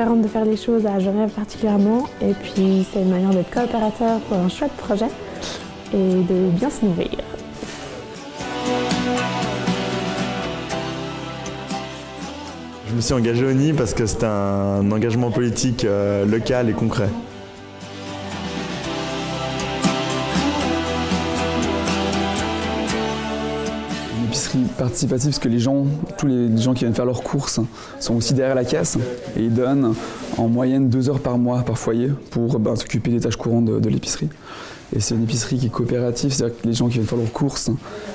différente de faire les choses à Genève particulièrement. Et puis c'est une manière d'être coopérateur pour un chouette projet et de bien se nourrir. Je me suis engagé au NI parce que c'était un engagement politique local et concret. Une épicerie participative parce que tous les gens qui viennent faire leurs courses sont aussi derrière la caisse et ils donnent en moyenne 2 heures par mois par foyer pour s'occuper des tâches courantes de l'épicerie. Et c'est une épicerie qui est coopérative, c'est-à-dire que les gens qui viennent faire leurs courses,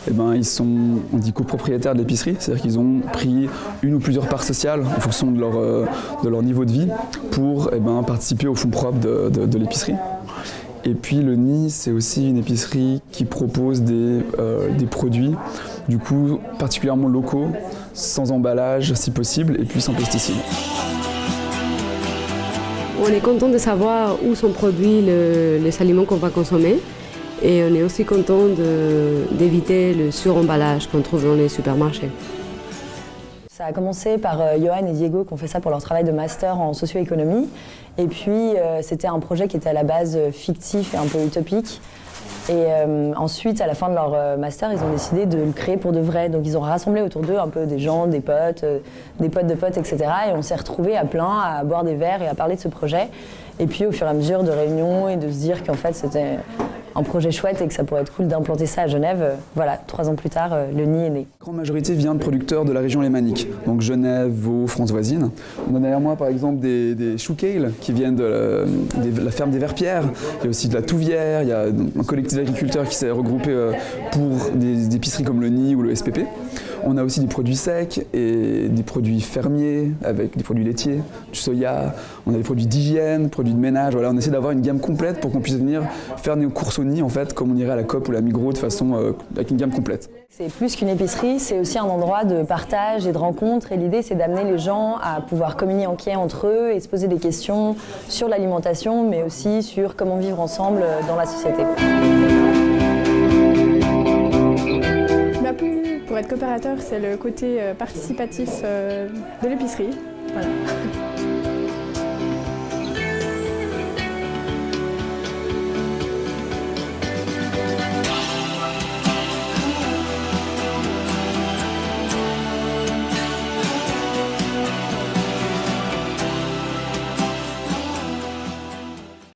ils sont, on dit, copropriétaires de l'épicerie, c'est-à-dire qu'ils ont pris une ou plusieurs parts sociales en fonction de leur niveau de vie pour participer au fonds propre de l'épicerie. Et puis le NI, c'est aussi une épicerie qui propose des produits, du coup particulièrement locaux, sans emballage si possible, et puis sans pesticides. On est content de savoir où sont produits les aliments qu'on va consommer et on est aussi content d'éviter le suremballage qu'on trouve dans les supermarchés. Ça a commencé par Johan et Diego qui ont fait ça pour leur travail de master en socio-économie. Et puis c'était un projet qui était à la base fictif et un peu utopique. Et ensuite, à la fin de leur master, ils ont décidé de le créer pour de vrai. Donc ils ont rassemblé autour d'eux un peu des gens, des potes de potes, etc. Et on s'est retrouvés à plein, à boire des verres et à parler de ce projet. Et puis au fur et à mesure de réunions et de se dire qu'en fait c'était un projet chouette et que ça pourrait être cool d'implanter ça à Genève, voilà, 3 ans plus tard, le NI est né. La grande majorité vient de producteurs de la région lémanique, donc Genève, Vaud, France voisine. On a derrière moi par exemple des choux kale qui viennent de la ferme des Verpierres. Il y a aussi de la Touvière, il y a un collectif d'agriculteurs qui s'est regroupé pour des épiceries comme le NI ou le SPP. On a aussi des produits secs et des produits fermiers avec des produits laitiers, du soya. On a des produits d'hygiène, produits de ménage. Voilà, on essaie d'avoir une gamme complète pour qu'on puisse venir faire nos courses au NI en fait, comme on irait à la Coop ou la Migros de façon avec une gamme complète. C'est plus qu'une épicerie, c'est aussi un endroit de partage et de rencontre. Et l'idée, c'est d'amener les gens à pouvoir communiquer entre eux et se poser des questions sur l'alimentation, mais aussi sur comment vivre ensemble dans la société. Pour être coopérateur, c'est le côté participatif de l'épicerie. Voilà.